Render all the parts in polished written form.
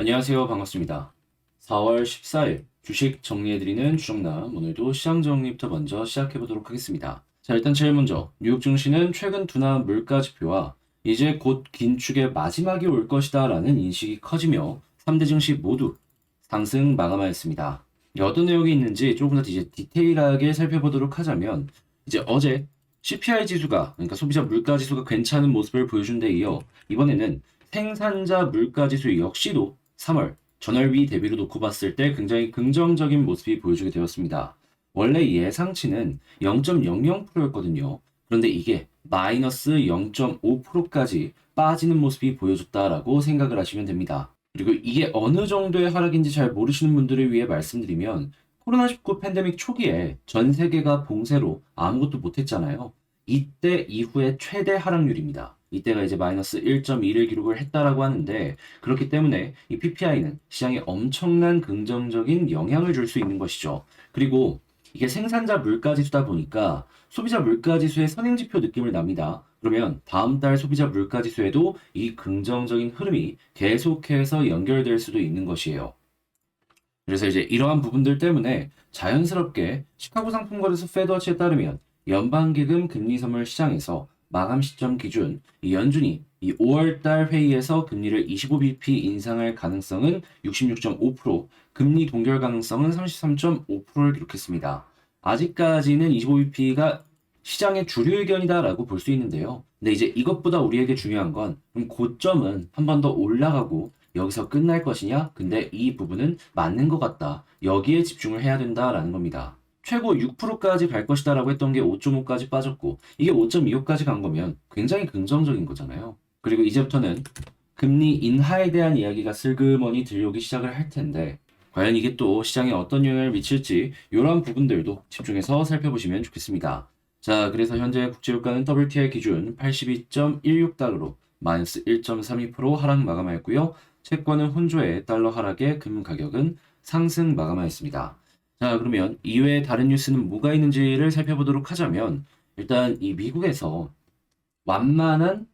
안녕하세요. 반갑습니다. 4월 14일 주식 정리해드리는 주정남. 오늘도 시장 정리부터 먼저 시작해보도록 하겠습니다. 자, 일단 제일 먼저 뉴욕 증시는 최근 둔화한 물가 지표와 이제 곧 긴축의 마지막이 올 것이다 라는 인식이 커지며 3대 증시 모두 상승 마감하였습니다. 어떤 내용이 있는지 조금 더 이제 디테일하게 살펴보도록 하자면 이제 어제 CPI 지수가, 그러니까 소비자 물가 지수가 괜찮은 모습을 보여준 데 이어 이번에는 생산자 물가 지수 역시도 3월 전월비 대비로 놓고 봤을 때 굉장히 긍정적인 모습이 보여주게 되었습니다. 원래 예상치는 0.00%였거든요. 그런데 이게 마이너스 0.5%까지 빠지는 모습이 보여줬다라고 생각을 하시면 됩니다. 그리고 이게 어느 정도의 하락인지 잘 모르시는 분들을 위해 말씀드리면 코로나19 팬데믹 초기에 전 세계가 봉쇄로 아무것도 못했잖아요. 이때 이후에 최대 하락률입니다. 이때가 이제 마이너스 1.1을 기록을 했다라고 하는데, 그렇기 때문에 이 PPI는 시장에 엄청난 긍정적인 영향을 줄 수 있는 것이죠. 그리고 이게 생산자 물가지수다 보니까 소비자 물가지수의 선행지표 느낌을 납니다. 그러면 다음 달 소비자 물가지수에도 이 긍정적인 흐름이 계속해서 연결될 수도 있는 것이에요. 그래서 이제 이러한 부분들 때문에 자연스럽게 시카고 상품거래소 페드워치에 따르면 연방기금 금리 선물 시장에서 마감 시점 기준 이 연준이 이 5월달 회의에서 금리를 25bp 인상할 가능성은 66.5%, 금리 동결 가능성은 33.5%를 기록했습니다. 아직까지는 25bp가 시장의 주류 의견이다라고 볼 수 있는데요. 근데 이제 이것보다 우리에게 중요한 건 그럼 고점은 한 번 더 올라가고 여기서 끝날 것이냐? 근데 이 부분은 맞는 것 같다. 여기에 집중을 해야 된다라는 겁니다. 최고 6%까지 갈 것이다라고 했던 게 5.5까지 빠졌고 이게 5.25까지 간 거면 굉장히 긍정적인 거잖아요. 그리고 이제부터는 금리 인하에 대한 이야기가 슬그머니 들려오기 시작을 할 텐데 과연 이게 또 시장에 어떤 영향을 미칠지 이러한 부분들도 집중해서 살펴보시면 좋겠습니다. 자, 그래서 현재 국제유가는 WTI 기준 82.16달러로 마이너스 1.32% 하락 마감하였고요. 채권은 혼조의 달러 하락에 금 가격은 상승 마감하였습니다. 자, 그러면 이외에 다른 뉴스는 뭐가 있는지를 살펴보도록 하자면 일단 이 미국에서 완만한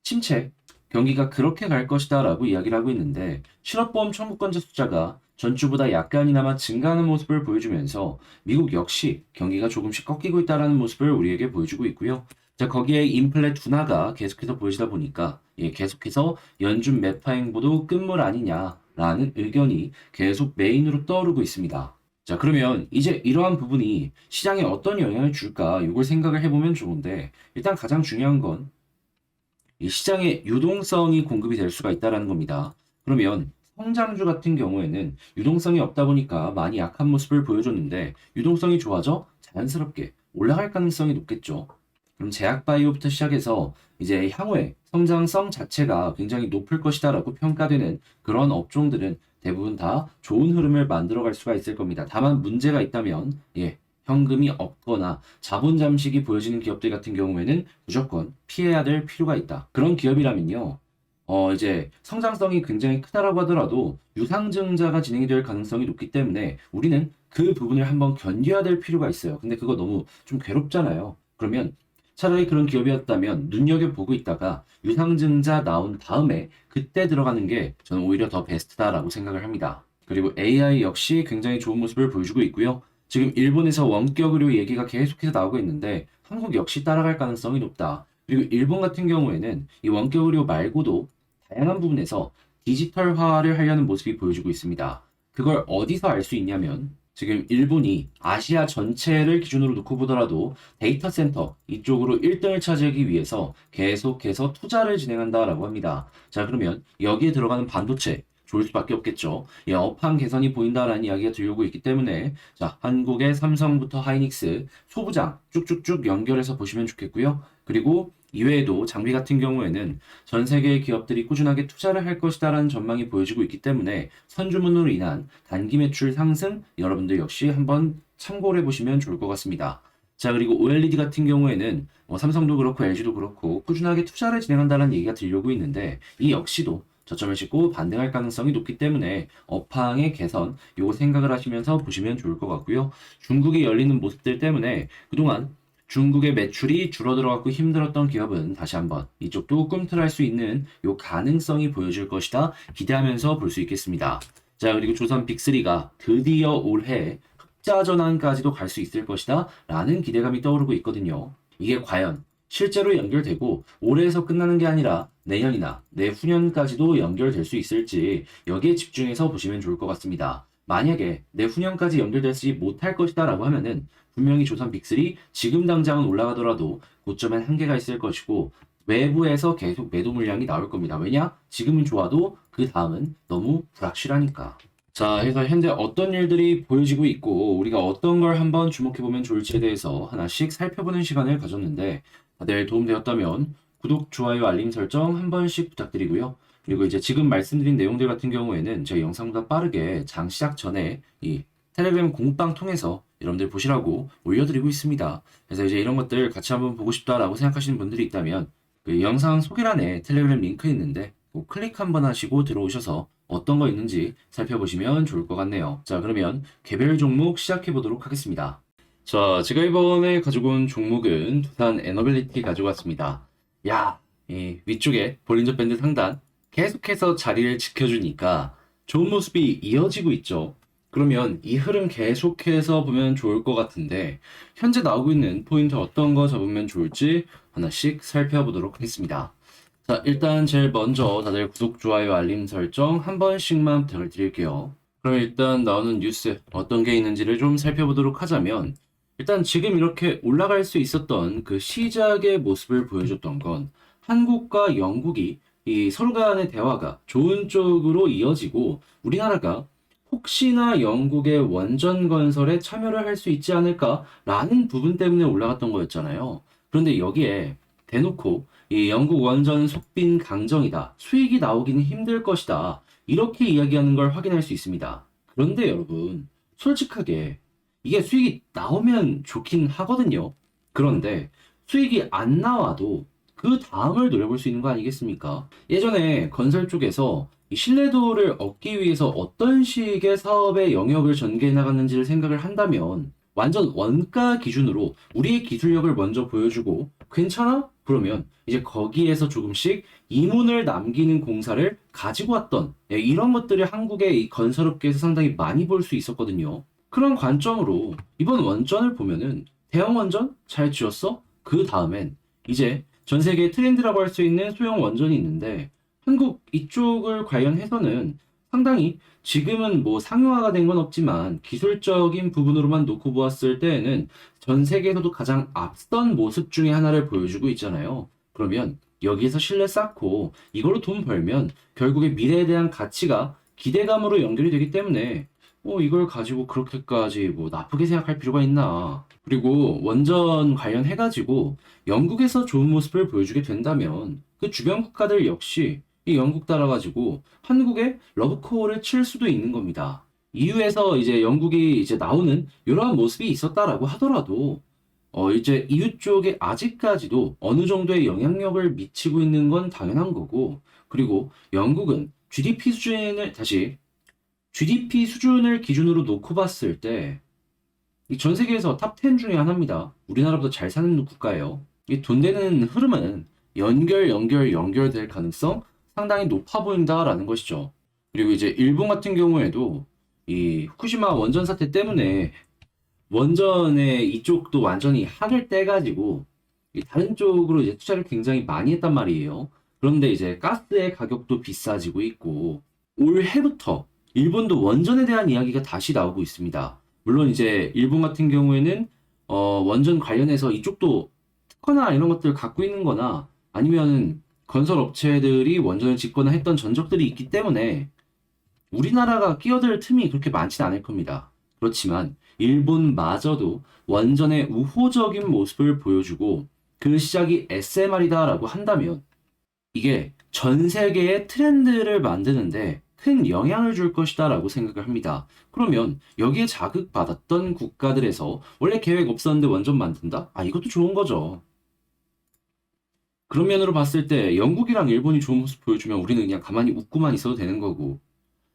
침체, 경기가 그렇게 갈 것이다 라고 이야기를 하고 있는데 실업보험 청구권자 숫자가 전주보다 약간이나마 증가하는 모습을 보여주면서 미국 역시 경기가 조금씩 꺾이고 있다는 모습을 우리에게 보여주고 있고요. 자, 거기에 인플레 둔화가 계속해서 보여지다 보니까 계속해서 연준 매파 행보도 끝물 아니냐라는 의견이 계속 메인으로 떠오르고 있습니다. 자, 그러면 이제 이러한 부분이 시장에 어떤 영향을 줄까 이걸 생각을 해보면 좋은데 일단 가장 중요한 건 이 시장에 유동성이 공급이 될 수가 있다는 겁니다. 그러면 성장주 같은 경우에는 유동성이 없다 보니까 많이 약한 모습을 보여줬는데 유동성이 좋아져 자연스럽게 올라갈 가능성이 높겠죠. 그럼 제약바이오부터 시작해서 이제 향후에 성장성 자체가 굉장히 높을 것이다라고 평가되는 그런 업종들은 대부분 다 좋은 흐름을 만들어갈 수가 있을 겁니다. 다만 문제가 있다면 현금이 없거나 자본 잠식이 보여지는 기업들 같은 경우에는 무조건 피해야 될 필요가 있다. 그런 기업이라면요. 이제 성장성이 굉장히 크다라고 하더라도 유상증자가 진행이 될 가능성이 높기 때문에 우리는 그 부분을 한번 견뎌야 될 필요가 있어요. 근데 그거 너무 좀 괴롭잖아요. 그러면 차라리 그런 기업이었다면 눈여겨보고 있다가 유상증자 나온 다음에 그때 들어가는 게 저는 오히려 더 베스트다라고 생각을 합니다. 그리고 AI 역시 굉장히 좋은 모습을 보여주고 있고요. 지금 일본에서 원격 의료 얘기가 계속해서 나오고 있는데 한국 역시 따라갈 가능성이 높다. 그리고 일본 같은 경우에는 이 원격 의료 말고도 다양한 부분에서 디지털화를 하려는 모습이 보여주고 있습니다. 그걸 어디서 알 수 있냐면 지금 일본이 아시아 전체를 기준으로 놓고 보더라도 데이터 센터 이쪽으로 1등을 차지하기 위해서 계속해서 투자를 진행한다라고 합니다. 자, 그러면 여기에 들어가는 반도체 좋을 수밖에 없겠죠. 업황 개선이 보인다라는 이야기가 들려오고 있기 때문에 자, 한국의 삼성부터 하이닉스, 소부장 쭉쭉쭉 연결해서 보시면 좋겠고요. 그리고 이외에도 장비 같은 경우에는 전 세계의 기업들이 꾸준하게 투자를 할 것이다라는 전망이 보여지고 있기 때문에 선주문으로 인한 단기 매출 상승 여러분들 역시 한번 참고를 해보시면 좋을 것 같습니다. 자, 그리고 OLED 같은 경우에는 삼성도 그렇고 LG도 그렇고 꾸준하게 투자를 진행한다는 얘기가 들려오고 있는데 이 역시도 저점을 찍고 반등할 가능성이 높기 때문에 업황의 개선 요거 생각을 하시면서 보시면 좋을 것 같고요. 중국이 열리는 모습들 때문에 그동안 중국의 매출이 줄어들어갖고 힘들었던 기업은 다시 한번 이쪽도 꿈틀할 수 있는 요 가능성이 보여줄 것이다 기대하면서 볼 수 있겠습니다. 자, 그리고 조선 빅3가 드디어 올해 흑자 전환까지도 갈 수 있을 것이다 라는 기대감이 떠오르고 있거든요. 이게 과연 실제로 연결되고 올해에서 끝나는 게 아니라 내년이나 내후년까지도 연결될 수 있을지 여기에 집중해서 보시면 좋을 것 같습니다. 만약에 내후년까지 연결되지 못할 것이다 라고 하면은 분명히 조선 빅3 지금 당장은 올라가더라도 고점엔 한계가 있을 것이고 외부에서 계속 매도 물량이 나올 겁니다. 왜냐? 지금은 좋아도 그 다음은 너무 불확실하니까. 자, 해서 현재 어떤 일들이 보여지고 있고 우리가 어떤 걸 한번 주목해보면 좋을지에 대해서 하나씩 살펴보는 시간을 가졌는데 다들 도움되었다면 구독, 좋아요, 알림 설정 한 번씩 부탁드리고요. 그리고 이제 지금 말씀드린 내용들 같은 경우에는 제 영상보다 빠르게 장 시작 전에 이 텔레그램 공방 통해서 여러분들 보시라고 올려드리고 있습니다. 그래서 이제 이런 것들 같이 한번 보고 싶다라고 생각하시는 분들이 있다면 그 영상 소개란에 텔레그램 링크 있는데 꼭 클릭 한번 하시고 들어오셔서 어떤 거 있는지 살펴보시면 좋을 것 같네요. 자, 그러면 개별 종목 시작해 보도록 하겠습니다. 자, 제가 이번에 가지고 온 종목은 두산 에너빌리티 가지고 왔습니다. 야, 이 위쪽에 볼린저 밴드 상단 계속해서 자리를 지켜주니까 좋은 모습이 이어지고 있죠. 그러면 이 흐름 계속해서 보면 좋을 것 같은데 현재 나오고 있는 포인트 어떤 거 잡으면 좋을지 하나씩 살펴보도록 하겠습니다. 자, 일단 제일 먼저 다들 구독, 좋아요, 알림 설정 한 번씩만 부탁을 드릴게요. 그럼 일단 나오는 뉴스 어떤 게 있는지를 좀 살펴보도록 하자면 일단 지금 이렇게 올라갈 수 있었던 그 시작의 모습을 보여줬던 건 한국과 영국이 이 서로 간의 대화가 좋은 쪽으로 이어지고 우리나라가 혹시나 영국의 원전 건설에 참여를 할 수 있지 않을까라는 부분 때문에 올라갔던 거였잖아요. 그런데 여기에 대놓고 이 영국 원전 속빈 강정이다. 수익이 나오기는 힘들 것이다. 이렇게 이야기하는 걸 확인할 수 있습니다. 그런데 여러분, 솔직하게 이게 수익이 나오면 좋긴 하거든요. 그런데 수익이 안 나와도 그 다음을 노려볼 수 있는 거 아니겠습니까? 예전에 건설 쪽에서 이 신뢰도를 얻기 위해서 어떤 식의 사업의 영역을 전개해 나갔는지를 생각을 한다면 완전 원가 기준으로 우리의 기술력을 먼저 보여주고 괜찮아? 그러면 이제 거기에서 조금씩 이문을 남기는 공사를 가지고 왔던 이런 것들을 한국의 이 건설업계에서 상당히 많이 볼 수 있었거든요. 그런 관점으로 이번 원전을 보면은 대형 원전 잘 지었어? 그 다음엔 이제 전 세계 트렌드라고 할 수 있는 소형 원전이 있는데 한국 이쪽을 관련해서는 상당히 지금은 뭐 상용화가 된 건 없지만 기술적인 부분으로만 놓고 보았을 때에는 전 세계에서도 가장 앞선 모습 중에 하나를 보여주고 있잖아요. 그러면 여기에서 신뢰 쌓고 이걸로 돈 벌면 결국에 미래에 대한 가치가 기대감으로 연결이 되기 때문에 이걸 가지고 그렇게까지 뭐 나쁘게 생각할 필요가 있나. 그리고 원전 관련해가지고 영국에서 좋은 모습을 보여주게 된다면 그 주변 국가들 역시 이 영국 따라가지고 한국에 러브콜을 칠 수도 있는 겁니다. EU에서 이제 영국이 이제 나오는 이러한 모습이 있었다라고 하더라도 이제 EU 쪽에 아직까지도 어느 정도의 영향력을 미치고 있는 건 당연한 거고 그리고 영국은 GDP 수준을 기준으로 놓고 봤을 때 전 세계에서 탑 10 중에 하나입니다. 우리나라보다 잘 사는 국가예요. 이 돈 되는 흐름은 연결될 가능성 상당히 높아 보인다라는 것이죠. 그리고 이제 일본 같은 경우에도 이 후쿠시마 원전 사태 때문에 원전의 이쪽도 완전히 한을 떼가지고 다른 쪽으로 이제 투자를 굉장히 많이 했단 말이에요. 그런데 이제 가스의 가격도 비싸지고 있고 올해부터 일본도 원전에 대한 이야기가 다시 나오고 있습니다. 물론 이제 일본 같은 경우에는 원전 관련해서 이쪽도 특허나 이런 것들 갖고 있는 거나 아니면 건설 업체들이 원전을 짓거나 했던 전적들이 있기 때문에 우리나라가 끼어들 틈이 그렇게 많지는 않을 겁니다. 그렇지만 일본마저도 원전의 우호적인 모습을 보여주고 그 시작이 SMR이다라고 한다면 이게 전 세계의 트렌드를 만드는데 큰 영향을 줄 것이다 라고 생각을 합니다. 그러면 여기에 자극받았던 국가들에서 원래 계획 없었는데 원전 만든다? 이것도 좋은 거죠. 그런 면으로 봤을 때 영국이랑 일본이 좋은 모습 보여주면 우리는 그냥 가만히 웃고만 있어도 되는 거고.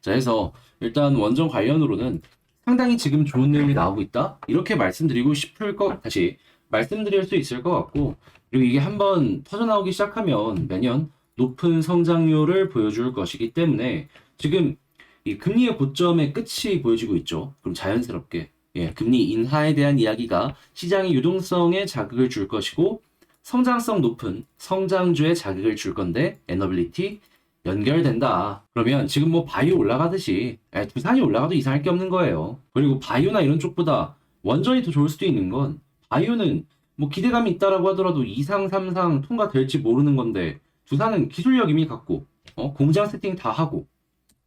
자, 해서 일단 원전 관련으로는 상당히 지금 좋은 내용이 나오고 있다? 이렇게 말씀드리고 싶을 것, 다시 말씀드릴 수 있을 것 같고, 그리고 이게 한번 터져나오기 시작하면 매년 높은 성장률을 보여줄 것이기 때문에 지금 이 금리의 고점의 끝이 보여지고 있죠. 그럼 자연스럽게 금리 인하에 대한 이야기가 시장의 유동성에 자극을 줄 것이고 성장성 높은 성장주에 자극을 줄 건데 에너빌리티 연결된다. 그러면 지금 뭐 바이오 올라가듯이 두산이 올라가도 이상할 게 없는 거예요. 그리고 바이오나 이런 쪽보다 원전이 더 좋을 수도 있는 건 바이오는 뭐 기대감이 있다라고 하더라도 2상, 3상 통과될지 모르는 건데 두산은 기술력 이미 갖고 공장 세팅 다 하고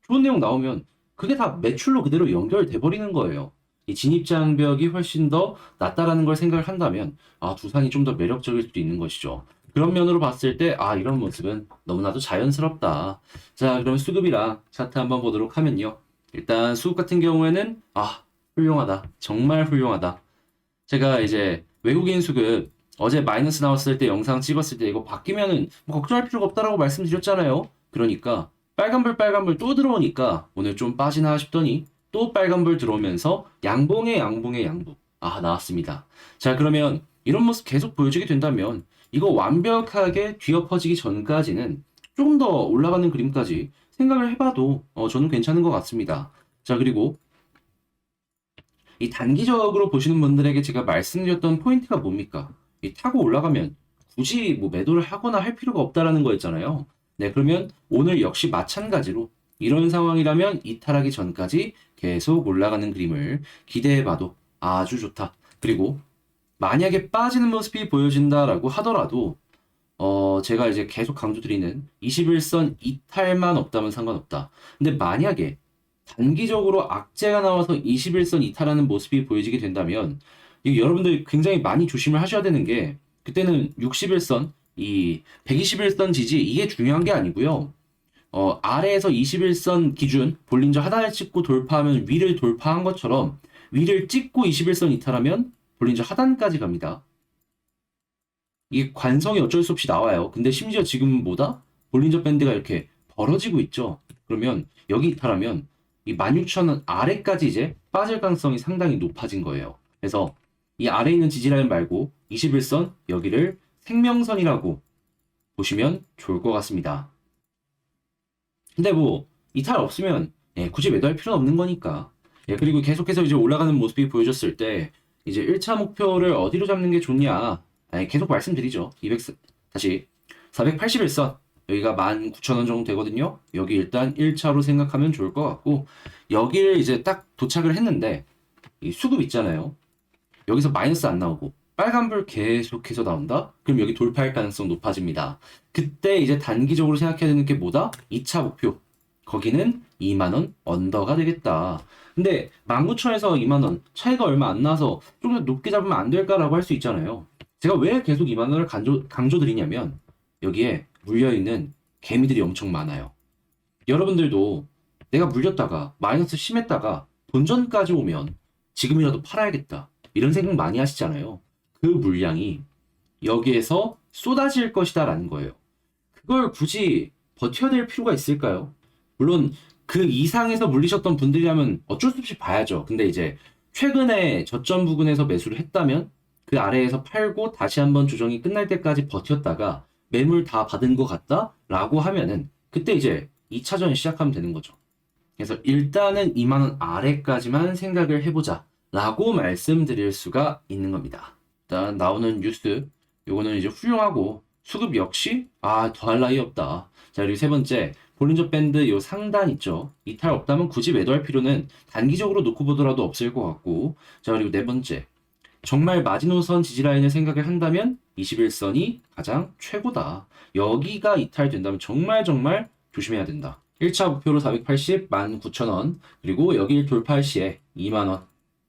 좋은 내용 나오면 그게 다 매출로 그대로 연결돼 버리는 거예요. 이 진입장벽이 훨씬 더 낮다라는 걸 생각을 한다면 두산이 좀 더 매력적일 수도 있는 것이죠. 그런 면으로 봤을 때 이런 모습은 너무나도 자연스럽다. 자, 그럼 수급이랑 차트 한번 보도록 하면요. 일단 수급 같은 경우에는 훌륭하다. 정말 훌륭하다. 제가 이제 외국인 수급 어제 마이너스 나왔을 때 영상 찍었을 때 이거 바뀌면은 뭐 걱정할 필요가 없다라고 말씀드렸잖아요. 그러니까 빨간불 또 들어오니까 오늘 좀 빠지나 싶더니 또 빨간불 들어오면서 양봉의 양봉 나왔습니다. 자, 그러면 이런 모습 계속 보여주게 된다면 이거 완벽하게 뒤엎어지기 전까지는 조금 더 올라가는 그림까지 생각을 해봐도 저는 괜찮은 것 같습니다. 자, 그리고 이 단기적으로 보시는 분들에게 제가 말씀드렸던 포인트가 뭡니까? 이 타고 올라가면 굳이 뭐 매도를 하거나 할 필요가 없다라는 거였잖아요. 네, 그러면 오늘 역시 마찬가지로 이런 상황이라면 이탈하기 전까지 계속 올라가는 그림을 기대해봐도 아주 좋다. 그리고 만약에 빠지는 모습이 보여진다라고 하더라도 제가 이제 계속 강조드리는 21선 이탈만 없다면 상관없다. 근데 만약에 단기적으로 악재가 나와서 21선 이탈하는 모습이 보여지게 된다면 여러분들 굉장히 많이 조심을 하셔야 되는 게 그때는 61선, 이 121선 지지 이게 중요한 게 아니고요. 아래에서 21선 기준 볼린저 하단을 찍고 돌파하면 위를 돌파한 것처럼 위를 찍고 21선 이탈하면 볼린저 하단까지 갑니다. 이게 관성이 어쩔 수 없이 나와요. 근데 심지어 지금보다 볼린저 밴드가 이렇게 벌어지고 있죠. 그러면 여기 이탈하면 이 16,000원 아래까지 이제 빠질 가능성이 상당히 높아진 거예요. 그래서 이 아래에 있는 지지라인 말고 21선 여기를 생명선이라고 보시면 좋을 것 같습니다. 근데 뭐 이탈 없으면 굳이 매도할 필요는 없는 거니까. 그리고 계속해서 이제 올라가는 모습이 보여졌을 때 이제 1차 목표를 어디로 잡는 게 좋냐? 계속 말씀드리죠. 481선 여기가 19,000원 정도 되거든요. 여기 일단 1차로 생각하면 좋을 것 같고 여기를 이제 딱 도착을 했는데 이 수급 있잖아요. 여기서 마이너스 안 나오고 빨간불 계속해서 나온다? 그럼 여기 돌파할 가능성 높아집니다. 그때 이제 단기적으로 생각해야 되는 게 뭐다? 2차 목표. 거기는 2만원 언더가 되겠다. 근데 19,000원에서 2만원 차이가 얼마 안 나서 좀 더 높게 잡으면 안 될까라고 할 수 있잖아요. 제가 왜 계속 2만원을 강조드리냐면 여기에 물려있는 개미들이 엄청 많아요. 여러분들도 내가 물렸다가 마이너스 심했다가 본전까지 오면 지금이라도 팔아야겠다. 이런 생각 많이 하시잖아요. 그 물량이 여기에서 쏟아질 것이다 라는 거예요. 그걸 굳이 버텨야 될 필요가 있을까요? 물론 그 이상에서 물리셨던 분들이라면 어쩔 수 없이 봐야죠. 근데 이제 최근에 저점 부근에서 매수를 했다면 그 아래에서 팔고 다시 한번 조정이 끝날 때까지 버텼다가 매물 다 받은 것 같다? 라고 하면은 그때 이제 2차전 시작하면 되는 거죠. 그래서 일단은 2만원 아래까지만 생각을 해보자 라고 말씀드릴 수가 있는 겁니다. 일단 나오는 뉴스 요거는 이제 훌륭하고 수급 역시 더할 나위 없다. 자, 그리고 세 번째 볼린저 밴드 요 상단 있죠. 이탈 없다면 굳이 매도할 필요는 단기적으로 놓고 보더라도 없을 것 같고. 자, 그리고 네 번째 정말 마지노선 지지라인을 생각을 한다면 21선이 가장 최고다. 여기가 이탈된다면 정말 조심해야 된다. 1차 목표로 480, 19,000원 그리고 여기를 돌파할 시에 2만원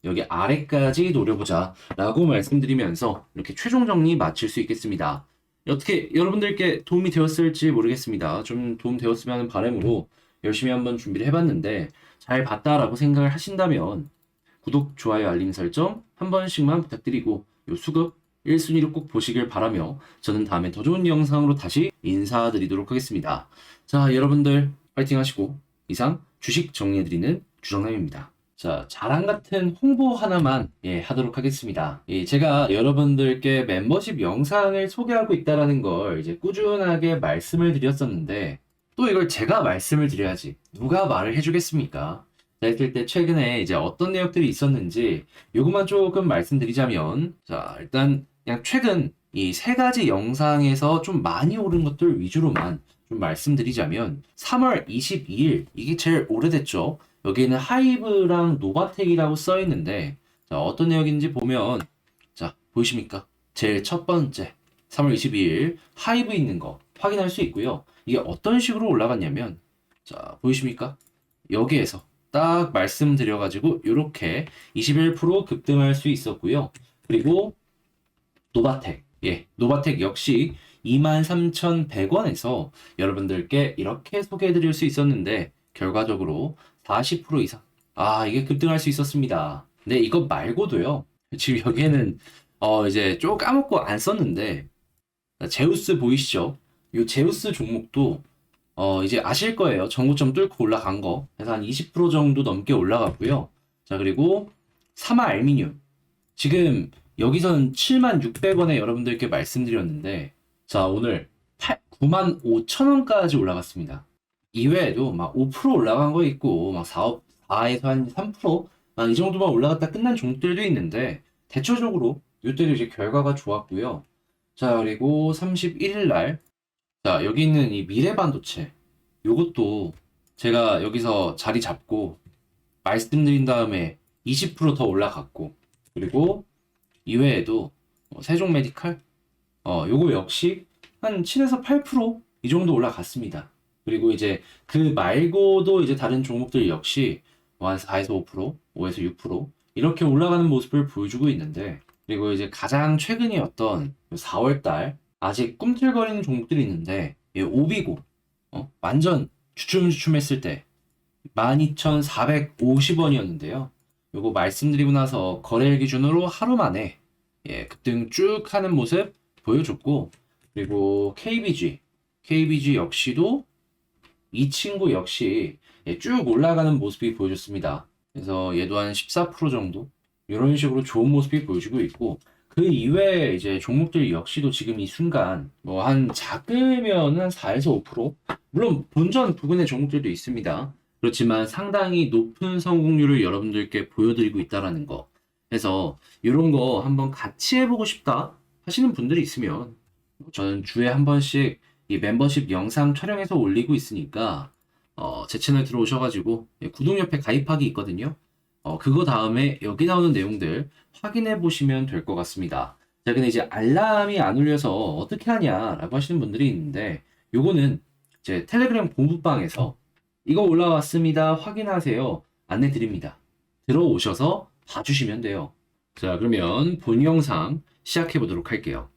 여기 아래까지 노려보자 라고 말씀드리면서 이렇게 최종 정리 마칠 수 있겠습니다. 어떻게 여러분들께 도움이 되었을지 모르겠습니다. 좀 도움 되었으면 하는 바람으로 열심히 한번 준비를 해봤는데 잘 봤다라고 생각을 하신다면 구독, 좋아요, 알림 설정 한 번씩만 부탁드리고 요 수급 1순위로 꼭 보시길 바라며 저는 다음에 더 좋은 영상으로 다시 인사드리도록 하겠습니다. 자, 여러분들 파이팅 하시고 이상 주식 정리해드리는 주정남입니다. 자, 자랑 같은 홍보 하나만 하도록 하겠습니다. 제가 여러분들께 멤버십 영상을 소개하고 있다라는 걸 이제 꾸준하게 말씀을 드렸었는데 또 이걸 제가 말씀을 드려야지 누가 말을 해주겠습니까? 자, 했을 때 최근에 이제 어떤 내역들이 있었는지 요것만 조금 말씀드리자면 자, 일단 그냥 최근 이 세 가지 영상에서 좀 많이 오른 것들 위주로만 좀 말씀드리자면 3월 22일 이게 제일 오래됐죠. 여기에는 하이브랑 노바텍이라고 써 있는데 자, 어떤 내용인지 보면 자, 보이십니까? 제일 첫 번째 3월 22일 하이브 있는 거 확인할 수 있고요. 이게 어떤 식으로 올라갔냐면 자, 보이십니까? 여기에서 딱 말씀드려가지고 이렇게 21% 급등할 수 있었고요. 그리고 노바텍, 노바텍 역시 23,100원에서 여러분들께 이렇게 소개해드릴 수 있었는데 결과적으로 40% 이상 이게 급등할 수 있었습니다. 근데 이것 말고도요. 지금 여기에는 이제 좀 까먹고 안 썼는데 제우스 보이시죠? 이 제우스 종목도 이제 아실 거예요. 전고점 뚫고 올라간 거. 그래서 한 20% 정도 넘게 올라갔고요. 자, 그리고 사마 알미늄. 지금 여기서는 76,600원에 여러분들께 말씀드렸는데 자, 오늘 95,000원까지 올라갔습니다. 이외에도 막 5% 올라간 거 있고 막 4에서 한 3%? 막 이 정도만 올라갔다 끝난 종목들도 있는데 대체적으로 이때도 이제 결과가 좋았고요. 자, 그리고 31일 날 자, 여기 있는 이 미래반도체 요것도 제가 여기서 자리 잡고 말씀드린 다음에 20%더 올라갔고 그리고 이외에도 세종 메디칼 요거 역시 한 7에서 8%이 정도 올라갔습니다. 그리고 이제 그 말고도 이제 다른 종목들 역시 한 4에서 5%, 5에서 6% 이렇게 올라가는 모습을 보여주고 있는데 그리고 이제 가장 최근이었던 4월달 아직 꿈틀거리는 종목들이 있는데 오비고 완전 주춤주춤했을 때 12,450원이었는데요. 요거 말씀드리고 나서 거래일 기준으로 하루 만에 급등 쭉 하는 모습 보여줬고 그리고 KBG 역시도 이 친구 역시 쭉 올라가는 모습이 보여줬습니다. 그래서 얘도 한 14% 정도 이런 식으로 좋은 모습이 보여주고 있고 그 이외에 이제 종목들 역시도 지금 이 순간 뭐 한 작으면 한 4에서 5% 물론 본전 부근의 종목들도 있습니다. 그렇지만 상당히 높은 성공률을 여러분들께 보여드리고 있다라는 거. 그래서 이런 거 한번 같이 해보고 싶다 하시는 분들이 있으면 저는 주에 한 번씩 이 멤버십 영상 촬영해서 올리고 있으니까 제 채널 들어오셔가지고 구독 옆에 가입하기 있거든요. 그거 다음에 여기 나오는 내용들 확인해 보시면 될 것 같습니다. 자, 근데 이제 알람이 안 울려서 어떻게 하냐라고 하시는 분들이 있는데 요거는 제 텔레그램 공부방에서 이거 올라왔습니다. 확인하세요. 안내 드립니다. 들어오셔서 봐주시면 돼요. 자, 그러면 본 영상 시작해 보도록 할게요.